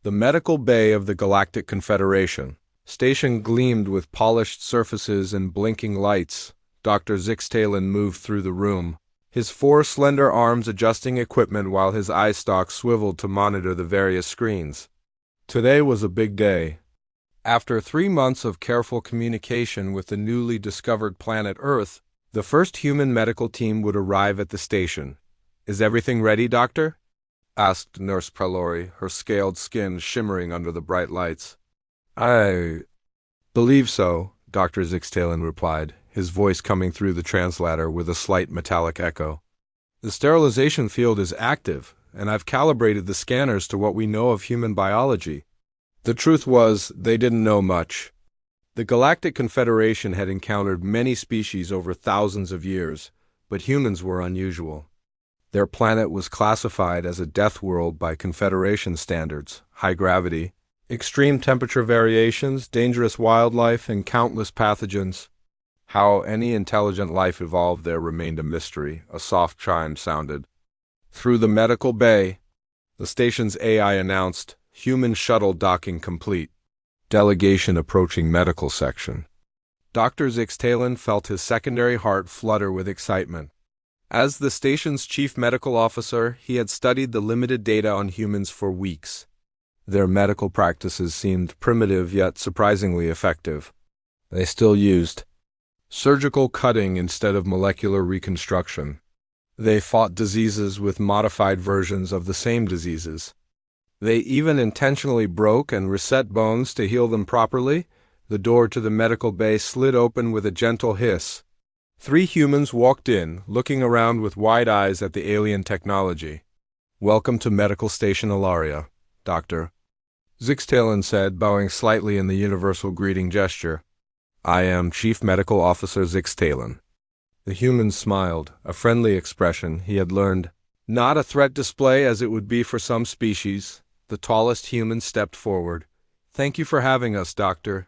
The medical bay of the Galactic Confederation. Station gleamed with polished surfaces and blinking lights. Dr. Zixtalen moved through the room, his four slender arms adjusting equipment while his eye stalk swiveled to monitor the various screens. Today was a big day. After 3 months of careful communication with the newly discovered planet Earth, the first human medical team would arrive at the station. "Is everything ready, Doctor?" asked Nurse Prelori, her scaled skin shimmering under the bright lights. "I believe so," Dr. Zixtalen replied, his voice coming through the translator with a slight metallic echo. "The sterilization field is active, and I've calibrated the scanners to what we know of human biology." The truth was, they didn't know much. The Galactic Confederation had encountered many species over thousands of years, but humans were unusual. Their planet was classified as a death world by Confederation standards: high gravity, extreme temperature variations, dangerous wildlife, and countless pathogens. How any intelligent life evolved there remained a mystery. A soft chime sounded. Through the medical bay, the station's AI announced, "Human shuttle docking complete. Delegation approaching medical section." Dr. Zixtalen felt his secondary heart flutter with excitement. As the station's chief medical officer, he had studied the limited data on humans for weeks. Their medical practices seemed primitive yet surprisingly effective. They still used surgical cutting instead of molecular reconstruction. They fought diseases with modified versions of the same diseases. They even intentionally broke and reset bones to heal them properly. The door to the medical bay slid open with a gentle hiss. 3 humans walked in, looking around with wide eyes at the alien technology. "Welcome to Medical Station Ilaria, Doctor," Zixtalen said, bowing slightly in the universal greeting gesture. "I am Chief Medical Officer Zixtalen." The human smiled, a friendly expression he had learned. Not a threat display as it would be for some species. The tallest human stepped forward. "Thank you for having us, Doctor.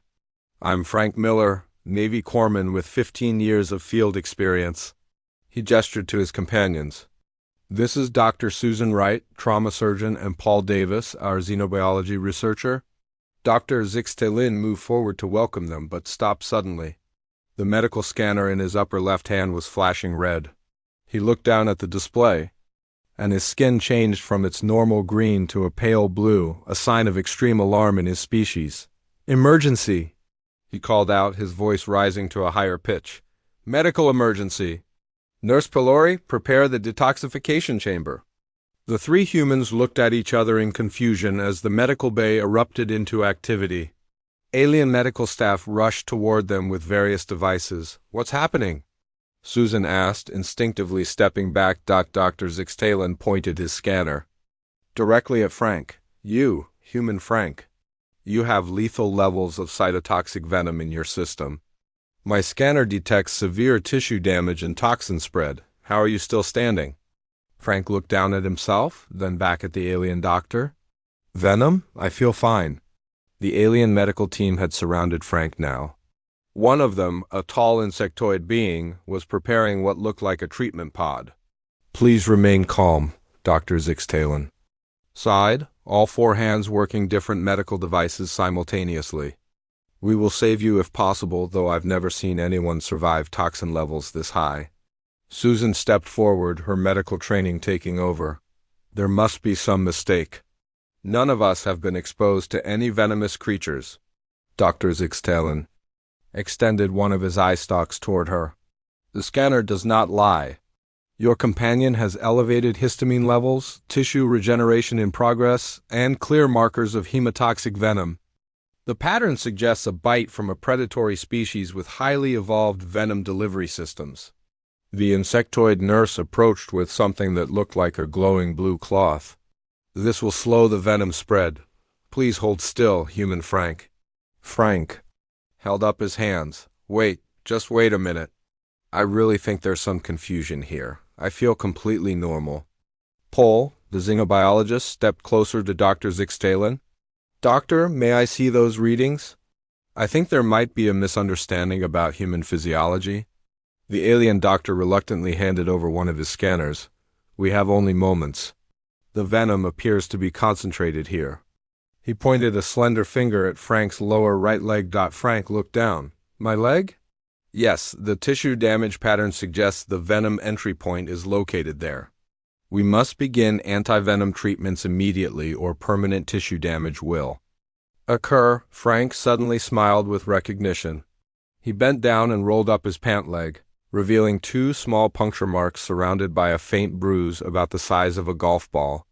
I'm Frank Miller, Navy corpsman with 15 years of field experience." He gestured to his companions. "This is Dr. Susan Wright, trauma surgeon, and Paul Davis, our xenobiology researcher." Dr. Zixtalen moved forward to welcome them, but stopped suddenly. The medical scanner in his upper left hand was flashing red. He looked down at the display, and his skin changed from its normal green to a pale blue, a sign of extreme alarm in his species. "Emergency!" he called out, his voice rising to a higher pitch. "Medical emergency! Nurse Pelori, prepare the detoxification chamber." The 3 humans looked at each other in confusion as the medical bay erupted into activity. Alien medical staff rushed toward them with various devices. "What's happening?" Susan asked, instinctively stepping back. Dr. Zixtalen pointed his scanner directly at Frank. "You, human Frank. You have lethal levels of cytotoxic venom in your system. My scanner detects severe tissue damage and toxin spread. How are you still standing?" Frank looked down at himself, then back at the alien doctor. "Venom? I feel fine." The alien medical team had surrounded Frank now. One of them, a tall insectoid being, was preparing what looked like a treatment pod. "Please remain calm," Dr. Zixtalen sighed, all 4 hands working different medical devices simultaneously. "We will save you if possible, though I've never seen anyone survive toxin levels this high." Susan stepped forward, her medical training taking over. "There must be some mistake. None of us have been exposed to any venomous creatures." Dr. Zixtalen extended one of his eye stalks toward her. "The scanner does not lie. Your companion has elevated histamine levels, tissue regeneration in progress, and clear markers of hemotoxic venom. The pattern suggests a bite from a predatory species with highly evolved venom delivery systems." The insectoid nurse approached with something that looked like a glowing blue cloth. "This will slow the venom spread. Please hold still, human Frank." Frank held up his hands. Just wait a minute. I really think there's some confusion here. I feel completely normal." Paul, the xenobiologist, stepped closer to Dr. Zixtalen. "Doctor, may I see those readings? I think there might be a misunderstanding about human physiology." The alien doctor reluctantly handed over one of his scanners. "We have only moments. The venom appears to be concentrated here." He pointed a slender finger at Frank's lower right leg. Frank looked down. My leg? Yes, the tissue damage pattern suggests the venom entry point is located there. We must begin anti-venom treatments immediately or permanent tissue damage will occur. Frank suddenly smiled with recognition. He bent down and rolled up his pant leg, revealing 2 small puncture marks surrounded by a faint bruise about the size of a golf ball.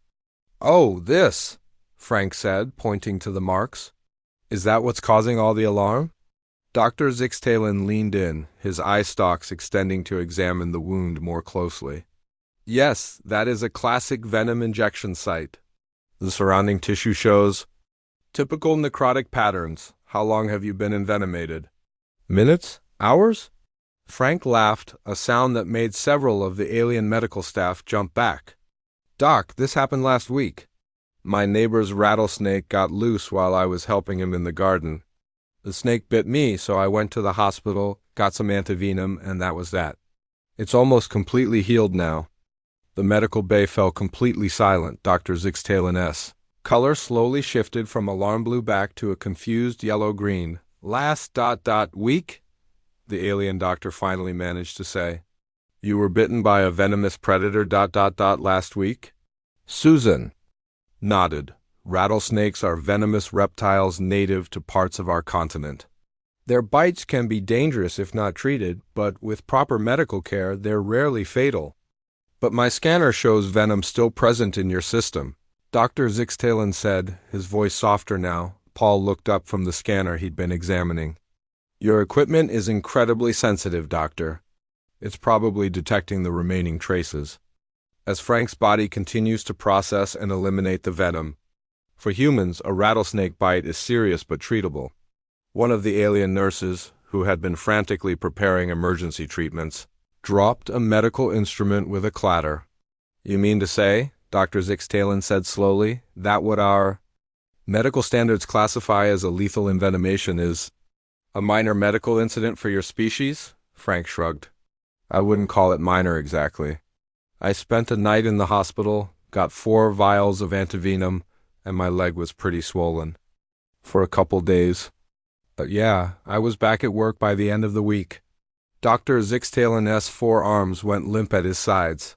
Oh, this, Frank said, pointing to the marks. Is that what's causing all the alarm? Dr. Zixtalen leaned in, his eye stalks extending to examine the wound more closely. Yes, that is a classic venom injection site. The surrounding tissue shows typical necrotic patterns. How long have you been envenomated? Minutes? Hours? Frank laughed, a sound that made several of the alien medical staff jump back. Doc, this happened last week. My neighbor's rattlesnake got loose while I was helping him in the garden. The snake bit me, so I went to the hospital, got some antivenom, and that was that. It's almost completely healed now. The medical bay fell completely silent. Dr. Zixtalen's color slowly shifted from alarm blue back to a confused yellow-green. Last ... week? The alien doctor finally managed to say. You were bitten by a venomous predator ... last week? Susan nodded. Rattlesnakes are venomous reptiles native to parts of our continent. Their bites can be dangerous if not treated, but with proper medical care, they're rarely fatal. But my scanner shows venom still present in your system, Dr. Zixtalen said, his voice softer now. Paul looked up from the scanner he'd been examining. Your equipment is incredibly sensitive, Doctor. It's probably detecting the remaining traces. As Frank's body continues to process and eliminate the venom. For humans, a rattlesnake bite is serious but treatable. One of the alien nurses, who had been frantically preparing emergency treatments, dropped a medical instrument with a clatter. You mean to say, Dr. Zixtalen said slowly, that what our medical standards classify as a lethal envenomation is a minor medical incident for your species? Frank shrugged. I wouldn't call it minor exactly. I spent a night in the hospital, got 4 vials of antivenom, and my leg was pretty swollen. For a couple days. But yeah, I was back at work by the end of the week. Dr. Zixtalen's forearms went limp at his sides.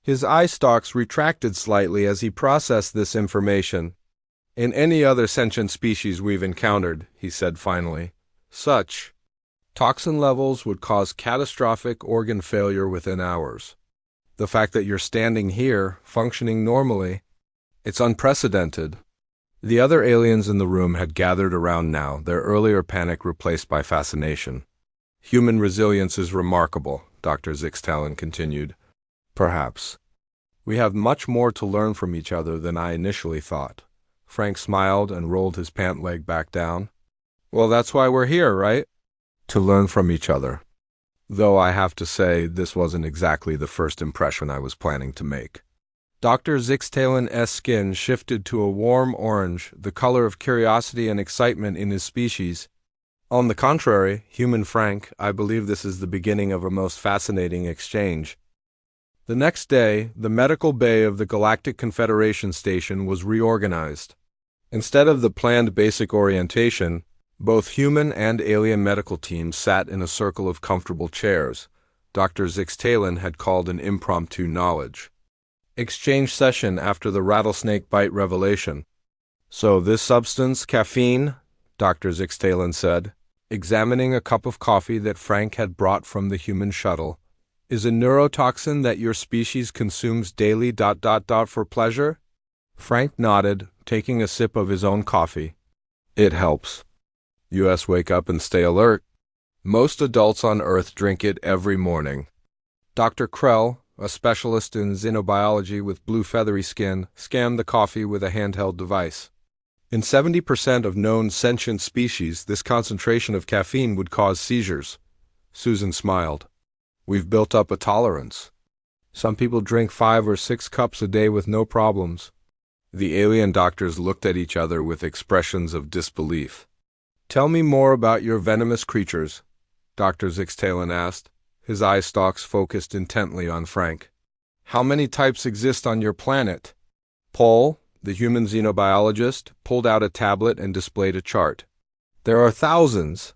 His eye stalks retracted slightly as he processed this information. In any other sentient species we've encountered, he said finally, such toxin levels would cause catastrophic organ failure within hours. The fact that you're standing here, functioning normally, it's unprecedented. The other aliens in the room had gathered around now, their earlier panic replaced by fascination. Human resilience is remarkable, Dr. Zixtalen continued. Perhaps. We have much more to learn from each other than I initially thought. Frank smiled and rolled his pant leg back down. Well, that's why we're here, right? To learn from each other. Though I have to say, this wasn't exactly the first impression I was planning to make. Dr. Zixtalen's skin shifted to a warm orange, the color of curiosity and excitement in his species. On the contrary, human Frank, I believe this is the beginning of a most fascinating exchange. The next day, the medical bay of the Galactic Confederation station was reorganized. Instead of the planned basic orientation, both human and alien medical teams sat in a circle of comfortable chairs. Dr. Zixtalen had called an impromptu knowledge exchange session after the rattlesnake bite revelation. So this substance, caffeine, Dr. Zixtalen said, examining a cup of coffee that Frank had brought from the human shuttle, is a neurotoxin that your species consumes daily ... for pleasure? Frank nodded, taking a sip of his own coffee. It helps. U.S. wake up and stay alert. Most adults on Earth drink it every morning. Dr. Krell, a specialist in xenobiology with blue feathery skin, scanned the coffee with a handheld device. In 70% of known sentient species, this concentration of caffeine would cause seizures. Susan smiled. We've built up a tolerance. Some people drink 5 or 6 cups a day with no problems. The alien doctors looked at each other with expressions of disbelief. Tell me more about your venomous creatures, Dr. Zixtalen asked, his eye stalks focused intently on Frank. How many types exist on your planet? Paul, The human xenobiologist pulled out a tablet and displayed a chart. There are thousands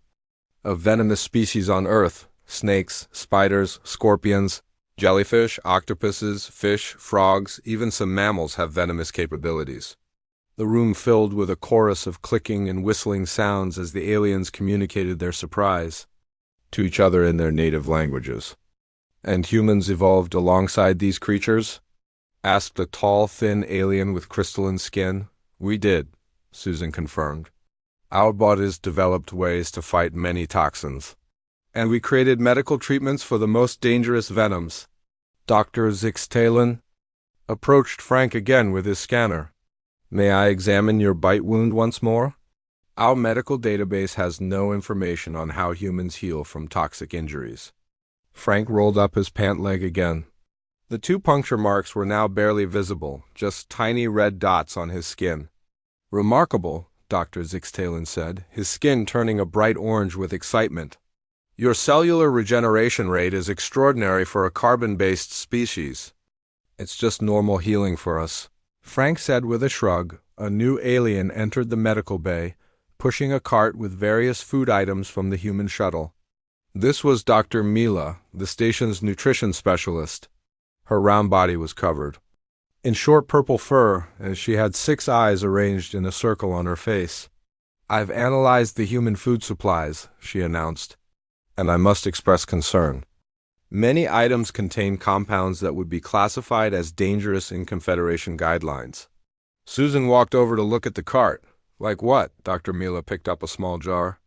of venomous species on Earth: snakes, spiders, scorpions, jellyfish, octopuses, fish, frogs, even some mammals have venomous capabilities. The room filled with a chorus of clicking and whistling sounds as the aliens communicated their surprise to each other in their native languages. "And humans evolved alongside these creatures?" asked a tall, thin alien with crystalline skin. "We did," Susan confirmed. "Our bodies developed ways to fight many toxins. And we created medical treatments for the most dangerous venoms." Dr. Zixtalen approached Frank again with his scanner. "May I examine your bite wound once more?" "Our medical database has no information on how humans heal from toxic injuries." Frank rolled up his pant leg again. The 2 puncture marks were now barely visible, just tiny red dots on his skin. "Remarkable," Dr. Zixtalen said, his skin turning a bright orange with excitement. "Your cellular regeneration rate is extraordinary for a carbon-based species." "It's just normal healing for us," Frank said with a shrug. A new alien entered the medical bay, pushing a cart with various food items from the human shuttle. This was Dr. Mila, the station's nutrition specialist. Her round body was covered in short purple fur, and she had 6 eyes arranged in a circle on her face. "I've analyzed the human food supplies," she announced, "and I must express concern. Many items contain compounds that would be classified as dangerous in Confederation guidelines." Susan walked over to look at the cart. "Like what?" Dr. Mila picked up a small jar.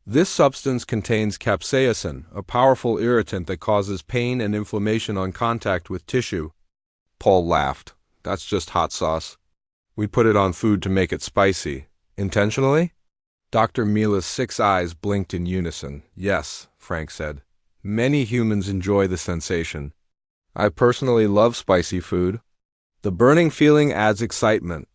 "This substance contains capsaicin, a powerful irritant that causes pain and inflammation on contact with tissue." Paul laughed. "That's just hot sauce. We put it on food to make it spicy." "Intentionally?" Dr. Mila's 6 eyes blinked in unison. "Yes," Frank said. "Many humans enjoy the sensation. I personally love spicy food. The burning feeling adds excitement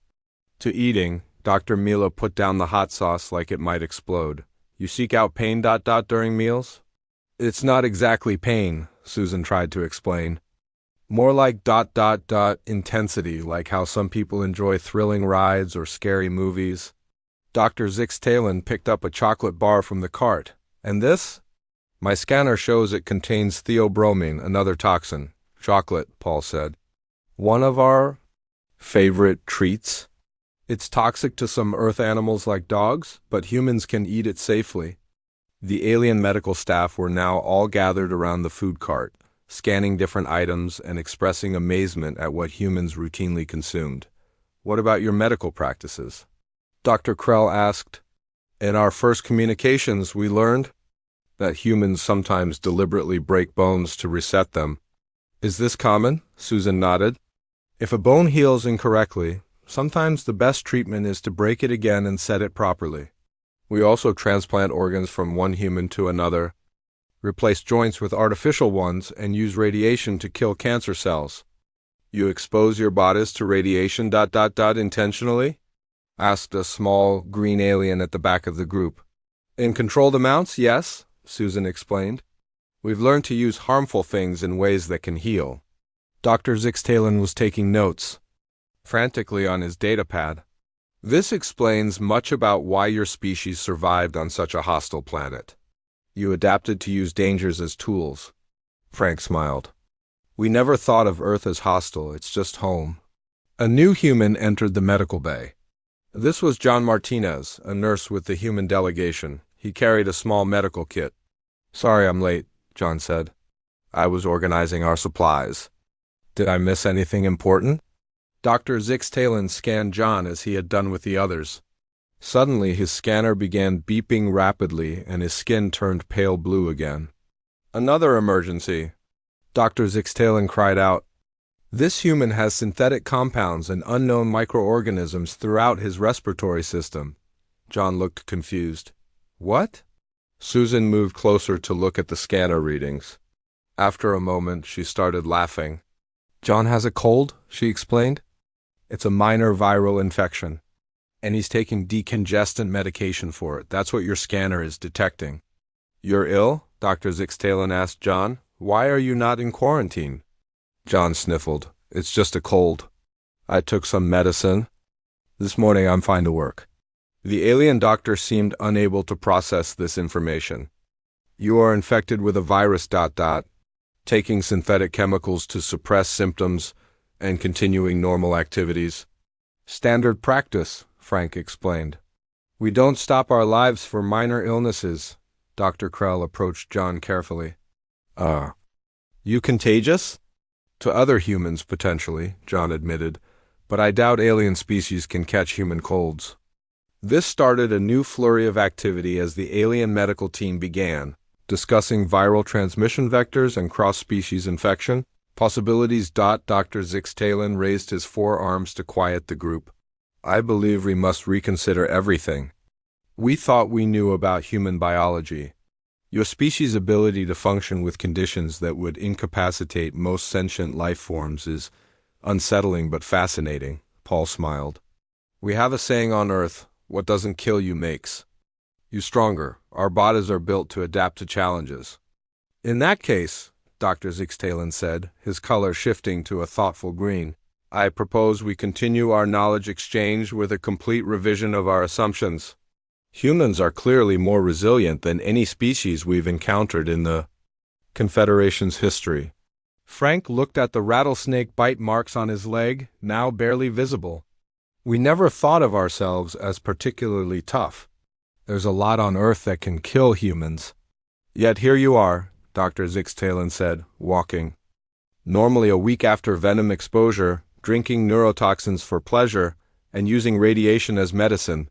to eating." Dr. Mila put down the hot sauce like it might explode. "You seek out pain during meals?" "It's not exactly pain," Susan tried to explain. "More like intensity, like how some people enjoy thrilling rides or scary movies." Dr. Zixtalen picked up a chocolate bar from the cart. "And this?" "My scanner shows it contains theobromine, another toxin." "Chocolate," Paul said. "One of our favorite treats. It's toxic to some Earth animals like dogs, but humans can eat it safely." The alien medical staff were now all gathered around the food cart, scanning different items and expressing amazement at what humans routinely consumed. "What about your medical practices?" Dr. Krell asked. "In our first communications, we learned that humans sometimes deliberately break bones to reset them." "Is this common?" Susan nodded. "If a bone heals incorrectly, sometimes the best treatment is to break it again and set it properly. We also transplant organs from one human to another, replace joints with artificial ones, and use radiation to kill cancer cells." "You expose your bodies to radiation intentionally?" asked a small green alien at the back of the group. "In controlled amounts, yes," Susan explained. "We've learned to use harmful things in ways that can heal." Dr. Zixtalen was taking notes frantically on his datapad. "This explains much about why your species survived on such a hostile planet. You adapted to use dangers as tools." Frank smiled. "We never thought of Earth as hostile, it's just home." A new human entered the medical bay. This was John Martinez, a nurse with the human delegation. He carried a small medical kit. "Sorry I'm late," John said. "I was organizing our supplies." "Did I miss anything important?" Dr. Zixtalen scanned John as he had done with the others. Suddenly his scanner began beeping rapidly and his skin turned pale blue again. "Another emergency!" Dr. Zixtalen cried out. "This human has synthetic compounds and unknown microorganisms throughout his respiratory system." John looked confused. "What?" Susan moved closer to look at the scanner readings. After a moment, she started laughing. "John has a cold," she explained. "It's a minor viral infection, and he's taking decongestant medication for it. That's what your scanner is detecting." "You're ill?" Dr. Zixtalen asked John. "Why are you not in quarantine?" John sniffled. "It's just a cold. I took some medicine, This morning I'm fine to work. The alien doctor seemed unable to process this information. You are infected with a virus, taking synthetic chemicals to suppress symptoms and continuing normal activities. Standard practice, Frank explained. We don't stop our lives for minor illnesses. Dr. Krell approached John carefully. You contagious? To other humans, potentially, John admitted, but I doubt alien species can catch human colds. This started a new flurry of activity as the alien medical team began, discussing viral transmission vectors and cross-species infection possibilities. Dr. Zixtalen raised his forearms to quiet the group. I believe we must reconsider everything. We thought we knew about human biology. Your species' ability to function with conditions that would incapacitate most sentient life forms is unsettling but fascinating, Paul smiled. We have a saying on Earth, what doesn't kill you makes you stronger. Our bodies are built to adapt to challenges. In that case, Dr. Zixtalen said, his color shifting to a thoughtful green, I propose we continue our knowledge exchange with a complete revision of our assumptions. Humans are clearly more resilient than any species we've encountered in the Confederation's history. Frank looked at the rattlesnake bite marks on his leg, now barely visible. We never thought of ourselves as particularly tough. There's a lot on Earth that can kill humans. Yet here you are, Dr. Zixtalen said, walking. Normally a week after venom exposure, drinking neurotoxins for pleasure, and using radiation as medicine.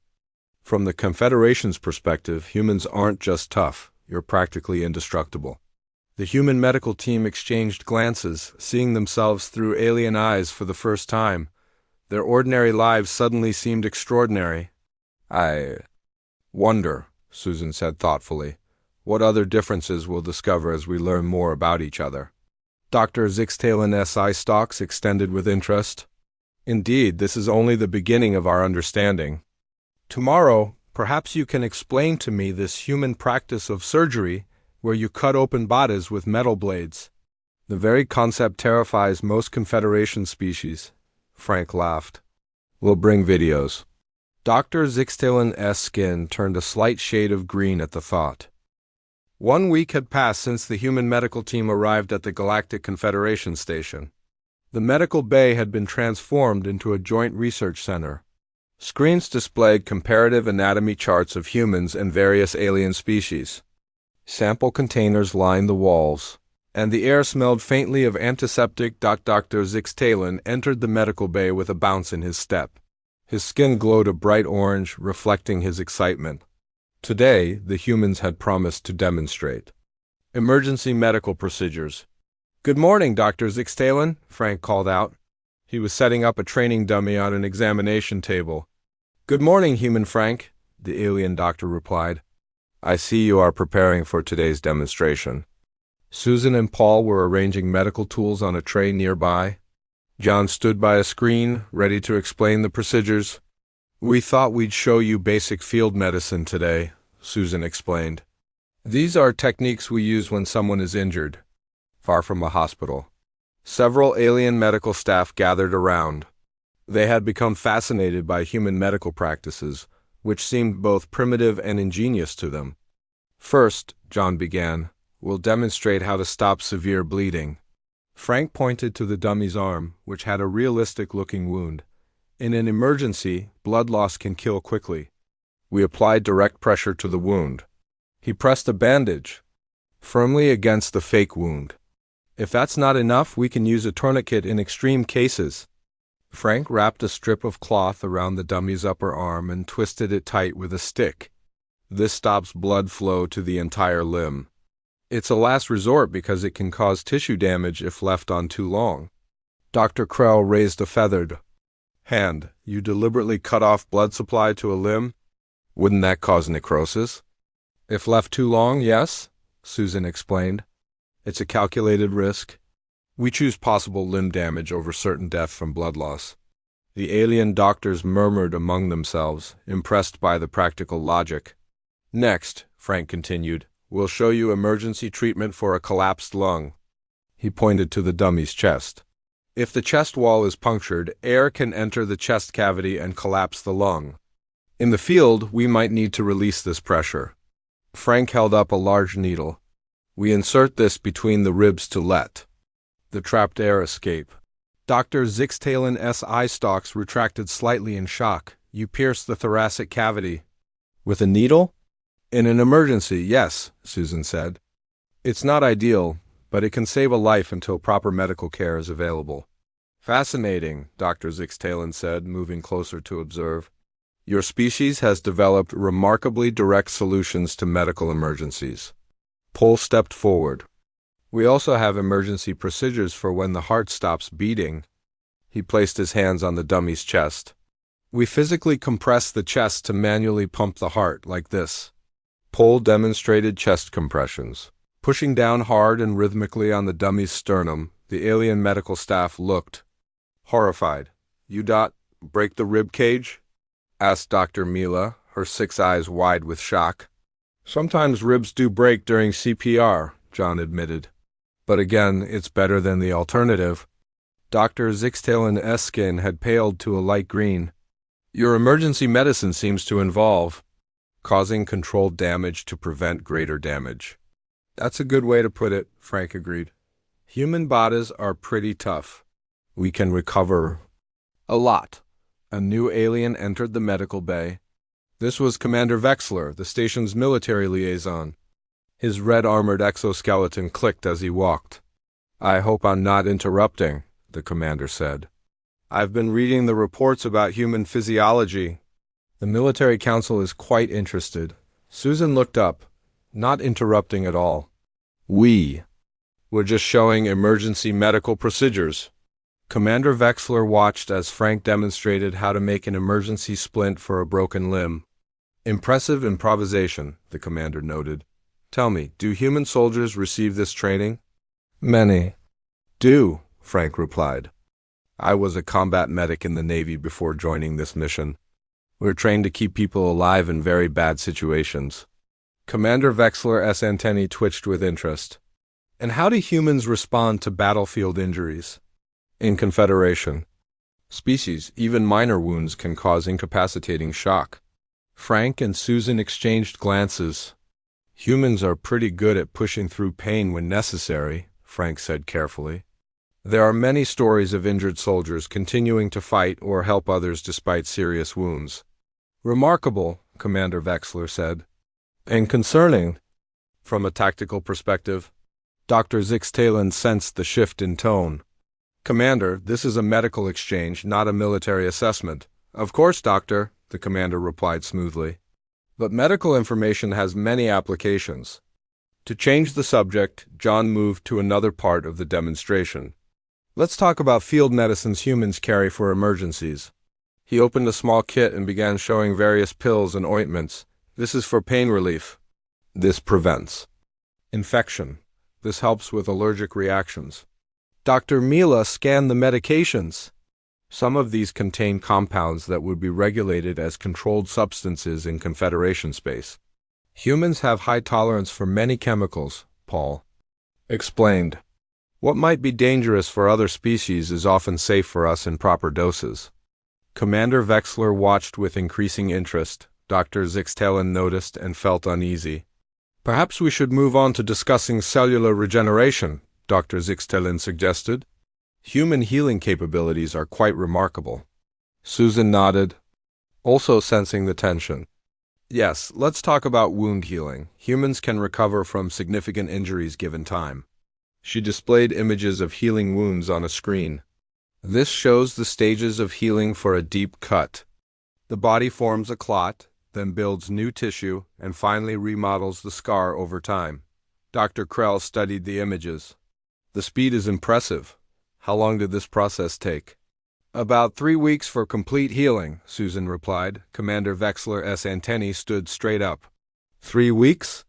From the Confederation's perspective, humans aren't just tough, you're practically indestructible. The human medical team exchanged glances, seeing themselves through alien eyes for the first time. Their ordinary lives suddenly seemed extraordinary. I wonder, Susan said thoughtfully, what other differences we'll discover as we learn more about each other. Dr. Zixtalen's eye stalks extended with interest. Indeed, this is only the beginning of our understanding. Tomorrow, perhaps you can explain to me this human practice of surgery where you cut open bodies with metal blades. The very concept terrifies most Confederation species. Frank laughed. We'll bring videos. Dr. Zixtalen's skin turned a slight shade of green at the thought. 1 week had passed since the human medical team arrived at the Galactic Confederation station. The medical bay had been transformed into a joint research center. Screens displayed comparative anatomy charts of humans and various alien species. Sample containers lined the walls, and the air smelled faintly of antiseptic. Dr. Zixtalen entered the medical bay with a bounce in his step. His skin glowed a bright orange, reflecting his excitement. Today, the humans had promised to demonstrate emergency medical procedures. Good morning, Dr. Zixtalen, Frank called out. He was setting up a training dummy on an examination table. Good morning, human Frank, the alien doctor replied. I see you are preparing for today's demonstration. Susan and Paul were arranging medical tools on a tray nearby. John stood by a screen, ready to explain the procedures. We thought we'd show you basic field medicine today, Susan explained. These are techniques we use when someone is injured, far from a hospital. Several alien medical staff gathered around. They had become fascinated by human medical practices, which seemed both primitive and ingenious to them. First, John began, we'll demonstrate how to stop severe bleeding. Frank pointed to the dummy's arm, which had a realistic-looking wound. In an emergency, blood loss can kill quickly. We applied direct pressure to the wound. He pressed a bandage firmly against the fake wound. If that's not enough, we can use a tourniquet in extreme cases. Frank wrapped a strip of cloth around the dummy's upper arm and twisted it tight with a stick. This stops blood flow to the entire limb. It's a last resort because it can cause tissue damage if left on too long. Dr. Krell raised a feathered hand. You deliberately cut off blood supply to a limb? Wouldn't that cause necrosis? If left too long, yes, Susan explained. It's a calculated risk. We choose possible limb damage over certain death from blood loss. The alien doctors murmured among themselves, impressed by the practical logic. Next, Frank continued, we'll show you emergency treatment for a collapsed lung. He pointed to the dummy's chest. If the chest wall is punctured, air can enter the chest cavity and collapse the lung. In the field, we might need to release this pressure. Frank held up a large needle. We insert this between the ribs to let the trapped air escape. Dr. Zixtalen's eye stalks retracted slightly in shock. You pierced the thoracic cavity. With a needle? In an emergency, yes, Susan said. It's not ideal, but it can save a life until proper medical care is available. Fascinating, Dr. Zixtalen said, moving closer to observe. Your species has developed remarkably direct solutions to medical emergencies. Pol stepped forward. We also have emergency procedures for when the heart stops beating. He placed his hands on the dummy's chest. We physically compress the chest to manually pump the heart, like this. Pol demonstrated chest compressions. Pushing down hard and rhythmically on the dummy's sternum, the alien medical staff looked horrified. You break the rib cage? Asked Dr. Mila, her 6 eyes wide with shock. Sometimes ribs do break during CPR, John admitted. But again, it's better than the alternative. Dr. Zixtalen's skin had paled to a light green. Your emergency medicine seems to involve causing controlled damage to prevent greater damage. That's a good way to put it, Frank agreed. Human bodies are pretty tough. We can recover a lot. A new alien entered the medical bay. This was Commander Vexler, the station's military liaison. His red-armored exoskeleton clicked as he walked. I hope I'm not interrupting, the commander said. I've been reading the reports about human physiology. The military council is quite interested. Susan looked up, not interrupting at all. We're just showing emergency medical procedures. Commander Vexler watched as Frank demonstrated how to make an emergency splint for a broken limb. Impressive improvisation, the commander noted. Tell me, do human soldiers receive this training? Many do, Frank replied. I was a combat medic in the Navy before joining this mission. We're trained to keep people alive in very bad situations. Commander Vexler's antennae twitched with interest. And how do humans respond to battlefield injuries? In Confederation species, even minor wounds can cause incapacitating shock. Frank and Susan exchanged glances. Humans are pretty good at pushing through pain when necessary, Frank said carefully. There are many stories of injured soldiers continuing to fight or help others despite serious wounds. Remarkable, Commander Vexler said. And concerning. From a tactical perspective, Dr. Zixtalen sensed the shift in tone. Commander, this is a medical exchange, not a military assessment. Of course, Doctor, the commander replied smoothly. But medical information has many applications. To change the subject, John moved to another part of the demonstration. Let's talk about field medicines humans carry for emergencies. He opened a small kit and began showing various pills and ointments. This is for pain relief. This prevents infection. This helps with allergic reactions. Dr. Mila scanned the medications. Some of these contain compounds that would be regulated as controlled substances in Confederation space. Humans have high tolerance for many chemicals, Paul explained. What might be dangerous for other species is often safe for us in proper doses. Commander Vexler watched with increasing interest. Dr. Zixtalen noticed and felt uneasy. Perhaps we should move on to discussing cellular regeneration, Dr. Zixtalen suggested. Human healing capabilities are quite remarkable. Susan nodded, also sensing the tension. Yes, let's talk about wound healing. Humans can recover from significant injuries given time. She displayed images of healing wounds on a screen. This shows the stages of healing for a deep cut. The body forms a clot, then builds new tissue, and finally remodels the scar over time. Dr. Krell studied the images. The speed is impressive. How long did this process take? About 3 weeks for complete healing, Susan replied. Commander Vexler's antennae stood straight up. 3 weeks?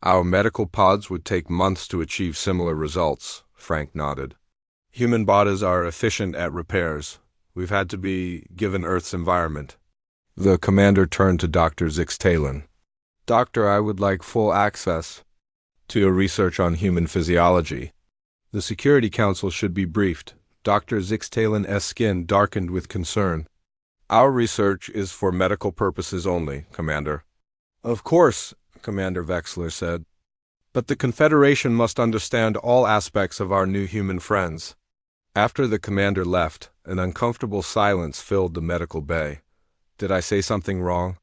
Our medical pods would take months to achieve similar results, Frank nodded. Human bodies are efficient at repairs. We've had to be given Earth's environment. The commander turned to Dr. Zixtalen. Doctor, I would like full access to your research on human physiology. The Security Council should be briefed. Dr. Zixtalen's skin darkened with concern. Our research is for medical purposes only, Commander. Of course, Commander Vexler said. But the Confederation must understand all aspects of our new human friends. After the commander left, an uncomfortable silence filled the medical bay. Did I say something wrong?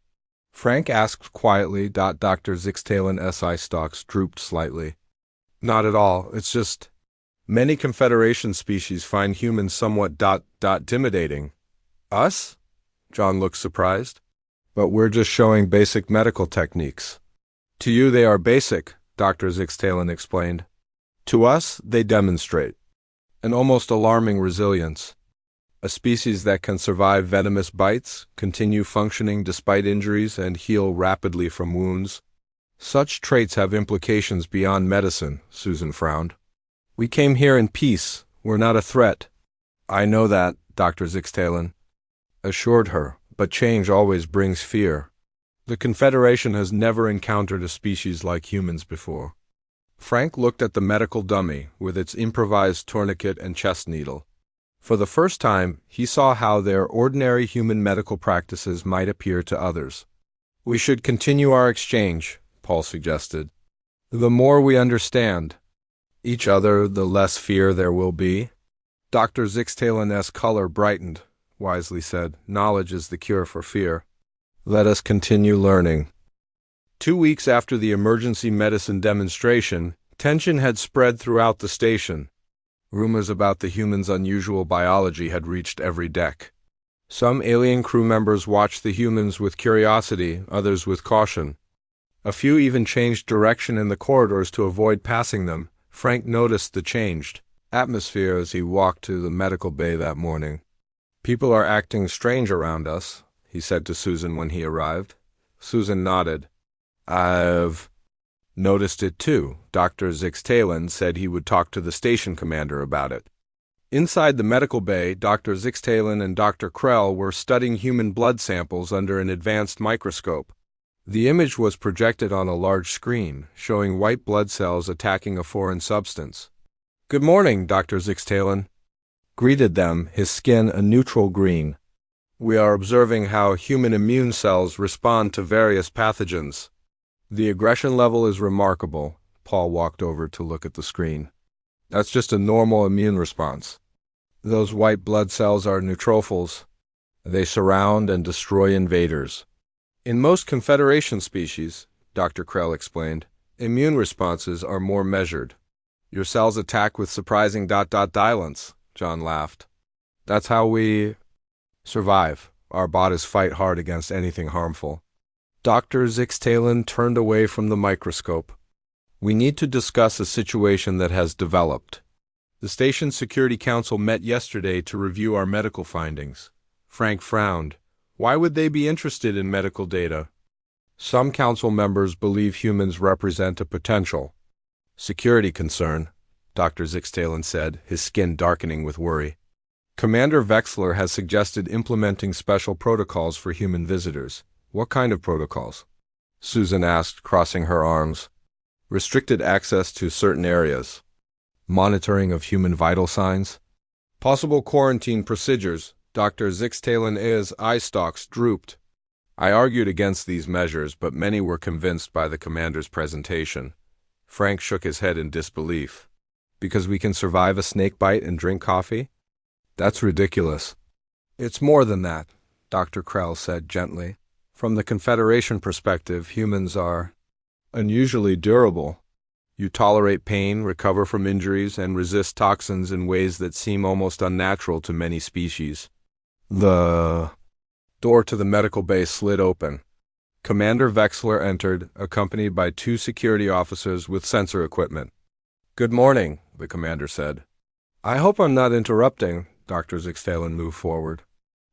Frank asked quietly. Dr. Zixtalen's eye stalks drooped slightly. Not at all, it's just... Many Confederation species find humans somewhat intimidating. Us? John looked surprised. But we're just showing basic medical techniques. To you they are basic, Dr. Zixtalen explained. To us, they demonstrate an almost alarming resilience. A species that can survive venomous bites, continue functioning despite injuries, and heal rapidly from wounds. Such traits have implications beyond medicine, Susan frowned. We came here in peace. We're not a threat. I know that, Dr. Zixtalen assured her, but change always brings fear. The Confederation has never encountered a species like humans before. Frank looked at the medical dummy with its improvised tourniquet and chest needle. For the first time, he saw how their ordinary human medical practices might appear to others. We should continue our exchange, Paul suggested. The more we understand each other, the less fear there will be. Dr. Zixtalen's color brightened, wisely said. Knowledge is the cure for fear. Let us continue learning. 2 weeks after the emergency medicine demonstration, tension had spread throughout the station. Rumors about the humans' unusual biology had reached every deck. Some alien crew members watched the humans with curiosity, others with caution. A few even changed direction in the corridors to avoid passing them. Frank noticed the changed atmosphere as he walked to the medical bay that morning. People are acting strange around us, he said to Susan when he arrived. Susan nodded. I've noticed it too. Dr. Zixtalen said he would talk to the station commander about it. Inside the medical bay, Dr. Zixtalen and Dr. Krell were studying human blood samples under an advanced microscope. The image was projected on a large screen, showing white blood cells attacking a foreign substance. Good morning, Dr. Zixtalen greeted them, his skin a neutral green. We are observing how human immune cells respond to various pathogens. The aggression level is remarkable. Paul walked over to look at the screen. That's just a normal immune response. Those white blood cells are neutrophils. They surround and destroy invaders. In most Confederation species, Dr. Krell explained, immune responses are more measured. Your cells attack with surprising violence, John laughed. That's how we survive. Our bodies fight hard against anything harmful. Dr. Zixtalen turned away from the microscope. We need to discuss a situation that has developed. The Station Security Council met yesterday to review our medical findings. Frank frowned. Why would they be interested in medical data? Some council members believe humans represent a potential security concern, Dr. Zixtalen said, his skin darkening with worry. Commander Vexler has suggested implementing special protocols for human visitors. What kind of protocols? Susan asked, crossing her arms. Restricted access to certain areas. Monitoring of human vital signs. Possible quarantine procedures. Dr. Zixtalen's eye stalks drooped. I argued against these measures, but many were convinced by the commander's presentation. Frank shook his head in disbelief. Because we can survive a snake bite and drink coffee? That's ridiculous. It's more than that, Dr. Krell said gently. From the Confederation perspective, humans are unusually durable. You tolerate pain, recover from injuries, and resist toxins in ways that seem almost unnatural to many species. The door to the medical bay slid open. Commander Vexler entered, accompanied by 2 security officers with sensor equipment. Good morning, the commander said. I hope I'm not interrupting. Dr. Zixtalen moved forward.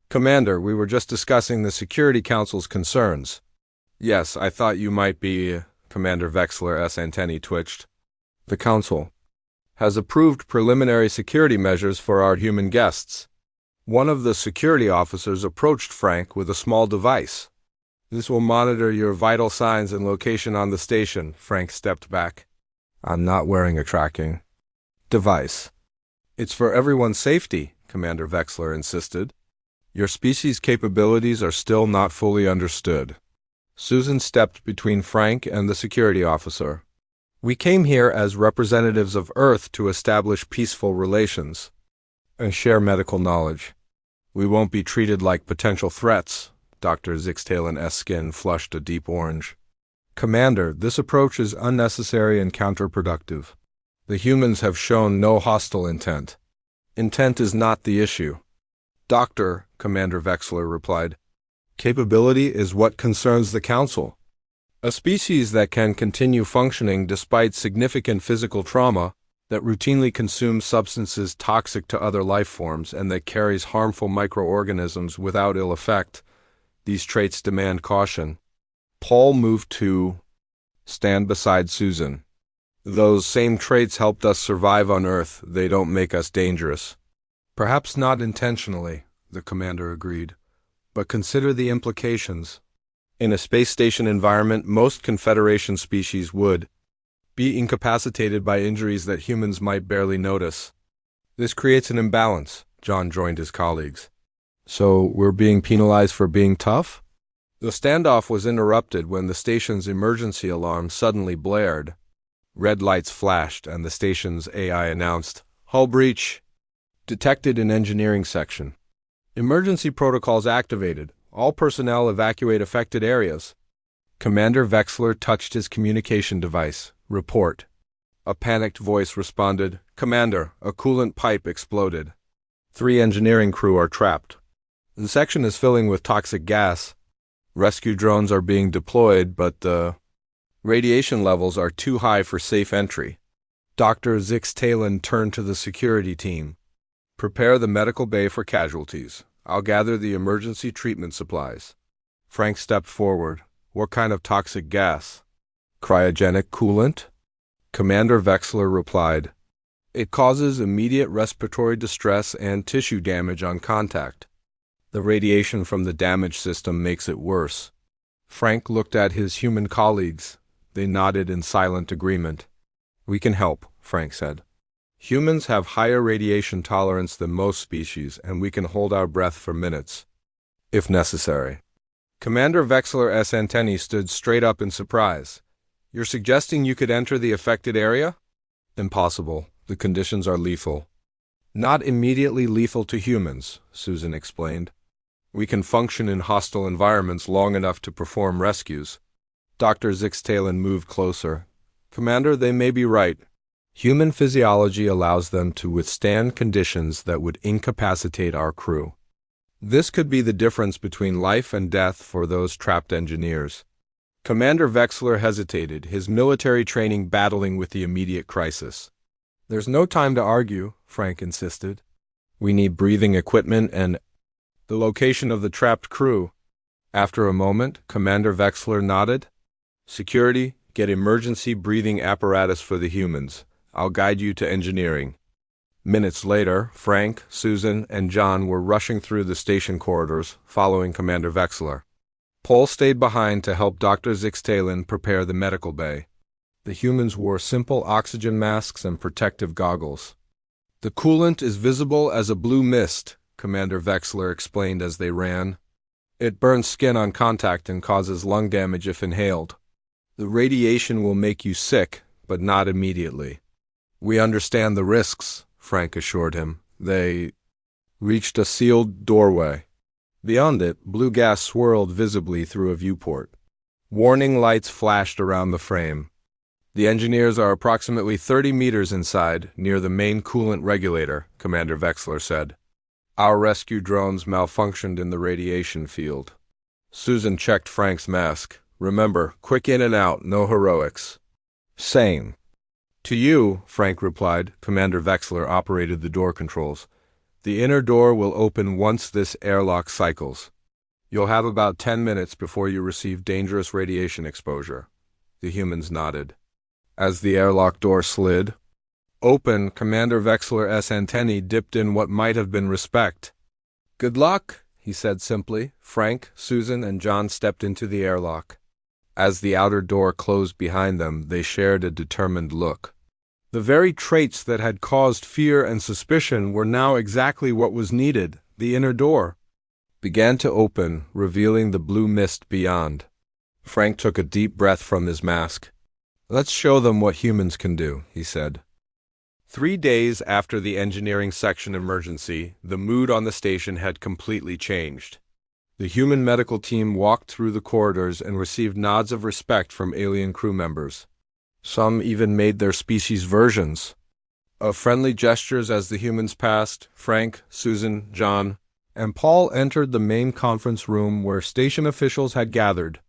Commander, we were just discussing the Security Council's concerns. Yes, I thought you might be... Commander Vexler's antennae twitched. The Council has approved preliminary security measures for our human guests. One of the security officers approached Frank with a small device. This will monitor your vital signs and location on the station. Frank stepped back. I'm not wearing a tracking device. It's for everyone's safety, Commander Vexler insisted. Your species' capabilities are still not fully understood. Susan stepped between Frank and the security officer. We came here as representatives of Earth to establish peaceful relations and share medical knowledge. We won't be treated like potential threats. Dr. Zixtalen's skin flushed a deep orange. Commander, this approach is unnecessary and counterproductive. The humans have shown no hostile intent. Intent is not the issue. Doctor, Commander Vexler replied, capability is what concerns the Council. A species that can continue functioning despite significant physical trauma, that routinely consumes substances toxic to other life forms, and that carries harmful microorganisms without ill effect. These traits demand caution. Paul moved to stand beside Susan. Those same traits helped us survive on Earth. They don't make us dangerous. Perhaps not intentionally, the commander agreed. But consider the implications. In a space station environment, most Confederation species would be incapacitated by injuries that humans might barely notice. This creates an imbalance, John joined his colleagues. So we're being penalized for being tough? The standoff was interrupted when the station's emergency alarm suddenly blared. Red lights flashed and the station's AI announced, "Hull breach detected in engineering section. Emergency protocols activated. All personnel evacuate affected areas." Commander Vexler touched his communication device. Report. A panicked voice responded, "Commander, a coolant pipe exploded. 3 engineering crew are trapped. The section is filling with toxic gas. Rescue drones are being deployed, but the radiation levels are too high for safe entry." Dr. Zixtalen turned to the security team. "Prepare the medical bay for casualties. I'll gather the emergency treatment supplies." Frank stepped forward. "What kind of toxic gas?" "Cryogenic coolant?" Commander Vexler replied. "It causes immediate respiratory distress and tissue damage on contact. The radiation from the damaged system makes it worse." Frank looked at his human colleagues. They nodded in silent agreement. "We can help," Frank said. "Humans have higher radiation tolerance than most species, and we can hold our breath for minutes, if necessary." Commander Vexler's antennae stood straight up in surprise. "You're suggesting you could enter the affected area?" "Impossible. The conditions are lethal." "Not immediately lethal to humans," Susan explained. "We can function in hostile environments long enough to perform rescues." Dr. Zixtalen moved closer. "Commander, they may be right. Human physiology allows them to withstand conditions that would incapacitate our crew. This could be the difference between life and death for those trapped engineers." Commander Vexler hesitated, his military training battling with the immediate crisis. "There's no time to argue," Frank insisted. "We need breathing equipment and the location of the trapped crew." After a moment, Commander Vexler nodded. "Security, get emergency breathing apparatus for the humans. I'll guide you to engineering." Minutes later, Frank, Susan, and John were rushing through the station corridors, following Commander Vexler. Paul stayed behind to help Dr. Zixtalen prepare the medical bay. The humans wore simple oxygen masks and protective goggles. "The coolant is visible as a blue mist," Commander Vexler explained as they ran. "It burns skin on contact and causes lung damage if inhaled. The radiation will make you sick, but not immediately." "We understand the risks," Frank assured him. They reached a sealed doorway. Beyond it, blue gas swirled visibly through a viewport. Warning lights flashed around the frame. "The engineers are approximately 30 meters inside, near the main coolant regulator," Commander Vexler said. "Our rescue drones malfunctioned in the radiation field." Susan checked Frank's mask. "Remember, quick in and out, no heroics." "Same." "To you," Frank replied. Commander Vexler operated the door controls. "The inner door will open once this airlock cycles. You'll have about 10 minutes before you receive dangerous radiation exposure." The humans nodded. As the airlock door slid open, Commander Vexler's antennae dipped in what might have been respect. "Good luck," he said simply. Frank, Susan, and John stepped into the airlock. As the outer door closed behind them, they shared a determined look. The very traits that had caused fear and suspicion were now exactly what was needed. The inner door began to open, revealing the blue mist beyond. Frank took a deep breath from his mask. "Let's show them what humans can do," he said. 3 days after the engineering section emergency, the mood on the station had completely changed. The human medical team walked through the corridors and received nods of respect from alien crew members. Some even made their species versions of friendly gestures as the humans passed. Frank, Susan, John, and Paul entered the main conference room where station officials had gathered.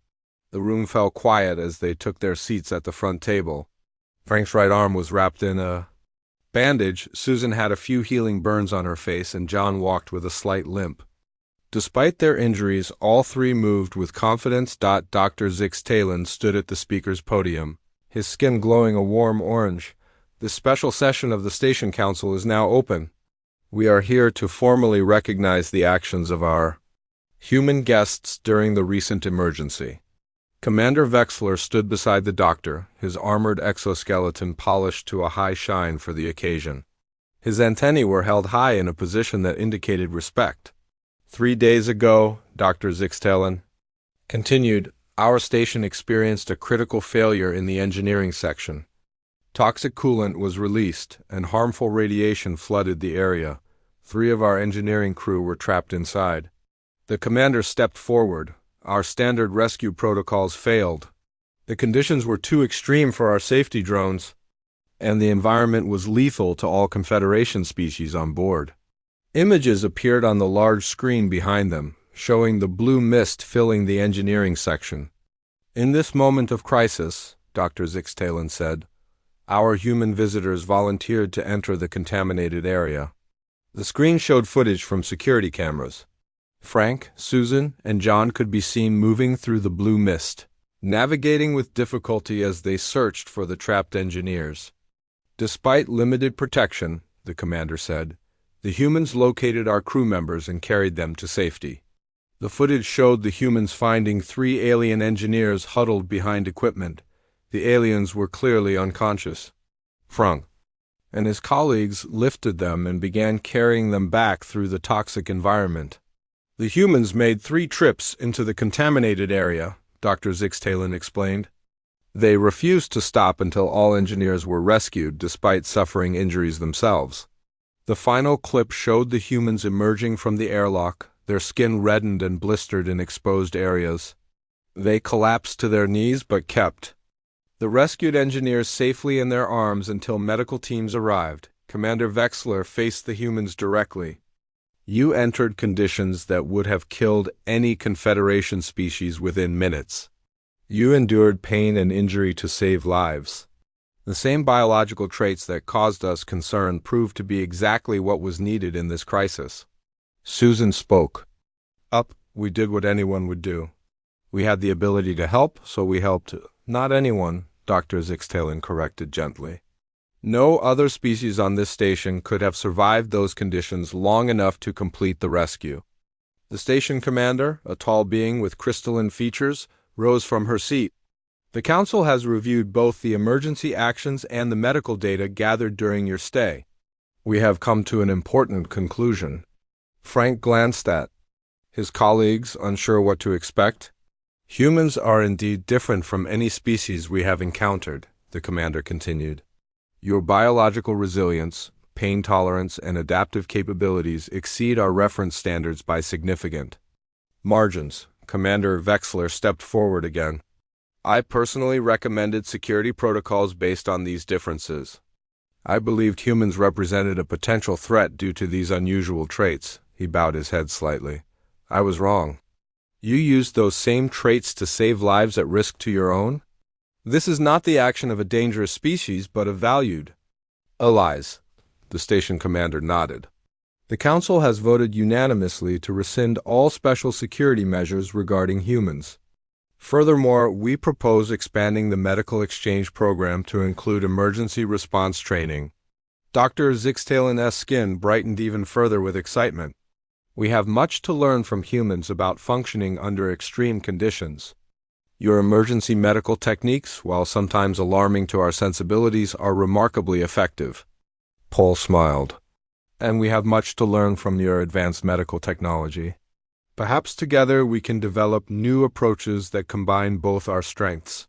The room fell quiet as they took their seats at the front table. Frank's right arm was wrapped in a bandage. Susan had a few healing burns on her face, and John walked with a slight limp. Despite their injuries, all three moved with confidence. Dr. Zix Talon stood at the speaker's podium, his skin glowing a warm orange. "This special session of the Station Council is now open. We are here to formally recognize the actions of our human guests during the recent emergency." Commander Vexler stood beside the doctor, his armored exoskeleton polished to a high shine for the occasion. His antennae were held high in a position that indicated respect. 3 days ago, Dr. Zixtelen continued, our station experienced a critical failure in the engineering section. Toxic coolant was released, and harmful radiation flooded the area. 3 of our engineering crew were trapped inside. The commander stepped forward. Our standard rescue protocols failed. The conditions were too extreme for our safety drones, and the environment was lethal to all Confederation species on board. Images appeared on the large screen behind them, showing the blue mist filling the engineering section. "In this moment of crisis," Dr. Zixtalen said, "our human visitors volunteered to enter the contaminated area." The screen showed footage from security cameras. Frank, Susan, and John could be seen moving through the blue mist, navigating with difficulty as they searched for the trapped engineers. "Despite limited protection," the commander said, "the humans located our crew members and carried them to safety." The footage showed the humans finding 3 alien engineers huddled behind equipment. The aliens were clearly unconscious. Frank and his colleagues lifted them and began carrying them back through the toxic environment. "The humans made 3 trips into the contaminated area," Dr. Zixtalen explained. "They refused to stop until all engineers were rescued, despite suffering injuries themselves." The final clip showed the humans emerging from the airlock, their skin reddened and blistered in exposed areas. They collapsed to their knees but kept the rescued engineers safely in their arms until medical teams arrived. Commander Vexler faced the humans directly. "You entered conditions that would have killed any Confederation species within minutes. You endured pain and injury to save lives. The same biological traits that caused us concern proved to be exactly what was needed in this crisis." Susan spoke up. "We did what anyone would do. We had the ability to help, so we helped." "Not anyone," Dr. Zixtalen corrected gently. "No other species on this station could have survived those conditions long enough to complete the rescue." The station commander, a tall being with crystalline features, rose from her seat. "The Council has reviewed both the emergency actions and the medical data gathered during your stay. We have come to an important conclusion." Frank glanced at his colleagues, unsure what to expect. "Humans are indeed different from any species we have encountered," the commander continued. "Your biological resilience, pain tolerance, and adaptive capabilities exceed our reference standards by significant margins." Commander Vexler stepped forward again. "I personally recommended security protocols based on these differences. I believed humans represented a potential threat due to these unusual traits." He bowed his head slightly. "I was wrong. You used those same traits to save lives at risk to your own? This is not the action of a dangerous species, but of valued allies." The station commander nodded. "The Council has voted unanimously to rescind all special security measures regarding humans. Furthermore, we propose expanding the medical exchange program to include emergency response training." Dr. Zixtalen's skin brightened even further with excitement. "We have much to learn from humans about functioning under extreme conditions. Your emergency medical techniques, while sometimes alarming to our sensibilities, are remarkably effective. Paul smiled. And we have much to learn from your advanced medical technology. Perhaps together we can develop new approaches that combine both our strengths.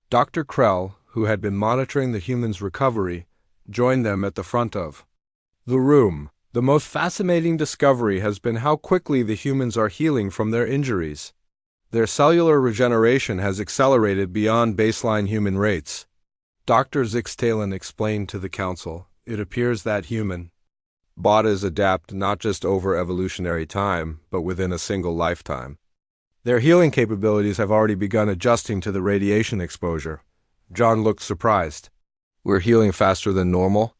Dr. Krell, who had been monitoring the humans' recovery, joined them at the front of the room. The most fascinating discovery has been how quickly the humans are healing from their injuries. Their cellular regeneration has accelerated beyond baseline human rates. Dr. Zixtalen explained to the council, it appears that human bodies adapt not just over evolutionary time, but within a single lifetime. Their healing capabilities have already begun adjusting to the radiation exposure. John looked surprised. We're healing faster than normal?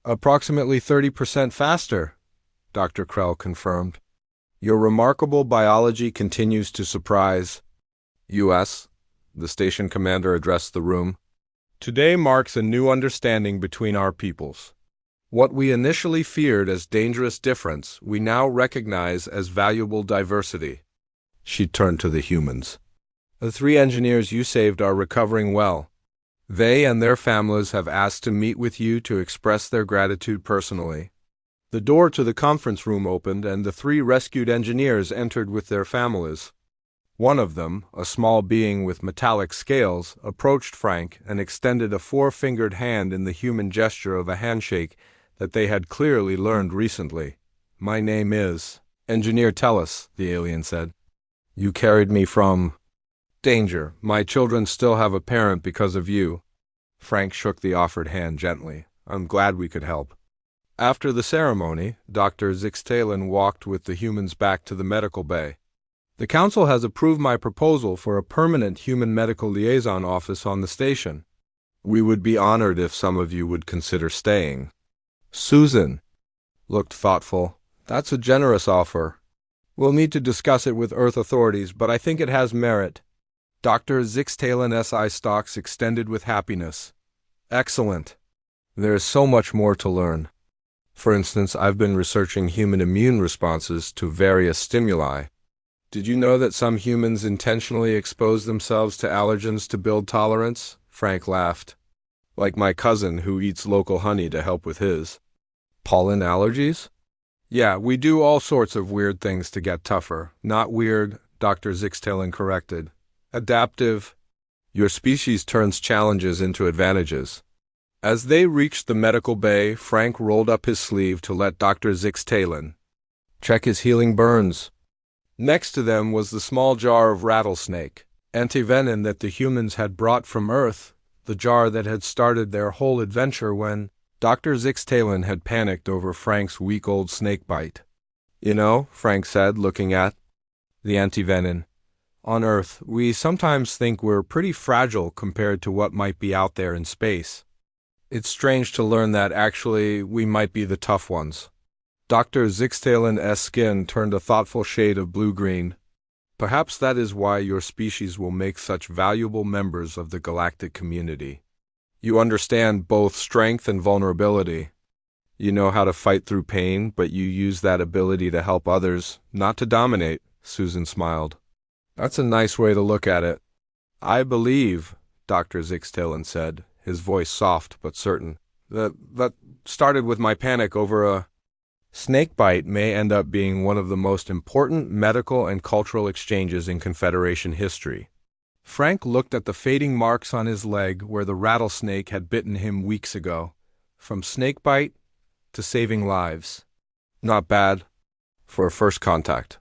Approximately 30% faster, Dr. Krell confirmed. Your remarkable biology continues to surprise. U.S., the station commander addressed the room. Today marks a new understanding between our peoples. What we initially feared as dangerous difference, we now recognize as valuable diversity. She turned to the humans. The 3 engineers you saved are recovering well. They and their families have asked to meet with you to express their gratitude personally. The door to the conference room opened and the 3 rescued engineers entered with their families. One of them, a small being with metallic scales, approached Frank and extended a 4-fingered hand in the human gesture of a handshake that they had clearly learned recently. My name is Engineer Tellus, the alien said. You carried me from danger. My children still have a parent because of you. Frank shook the offered hand gently. I'm glad we could help. After the ceremony, Dr. Zixtalen walked with the humans back to the medical bay. The council has approved my proposal for a permanent human medical liaison office on the station. We would be honored if some of you would consider staying. Susan looked thoughtful. That's a generous offer. We'll need to discuss it with Earth authorities, but I think it has merit. Dr. Zixtalen S.I. Stocks extended with happiness. Excellent. There is so much more to learn. For instance, I've been researching human immune responses to various stimuli. Did you know that some humans intentionally expose themselves to allergens to build tolerance? Frank laughed. Like my cousin who eats local honey to help with his pollen allergies? Yeah, we do all sorts of weird things to get tougher. Not weird, Dr. Zixtalen corrected. Adaptive. Your species turns challenges into advantages. As they reached the medical bay, Frank rolled up his sleeve to let Dr. Zixtalen check his healing burns. Next to them was the small jar of rattlesnake antivenom that the humans had brought from Earth, the jar that had started their whole adventure when Dr. Zixtalen had panicked over Frank's week-old snake bite. You know, Frank said, looking at the antivenom. On Earth, we sometimes think we're pretty fragile compared to what might be out there in space. It's strange to learn that actually we might be the tough ones. Dr. Zixtalen's skin turned a thoughtful shade of blue-green. Perhaps that is why your species will make such valuable members of the galactic community. You understand both strength and vulnerability. You know how to fight through pain, but you use that ability to help others, not to dominate, Susan smiled. That's a nice way to look at it. I believe, Dr. Zixtalen said, his voice soft but certain, that started with my panic over a snakebite may end up being one of the most important medical and cultural exchanges in Confederation history. Frank looked at the fading marks on his leg where the rattlesnake had bitten him weeks ago. From snakebite to saving lives. Not bad for a first contact.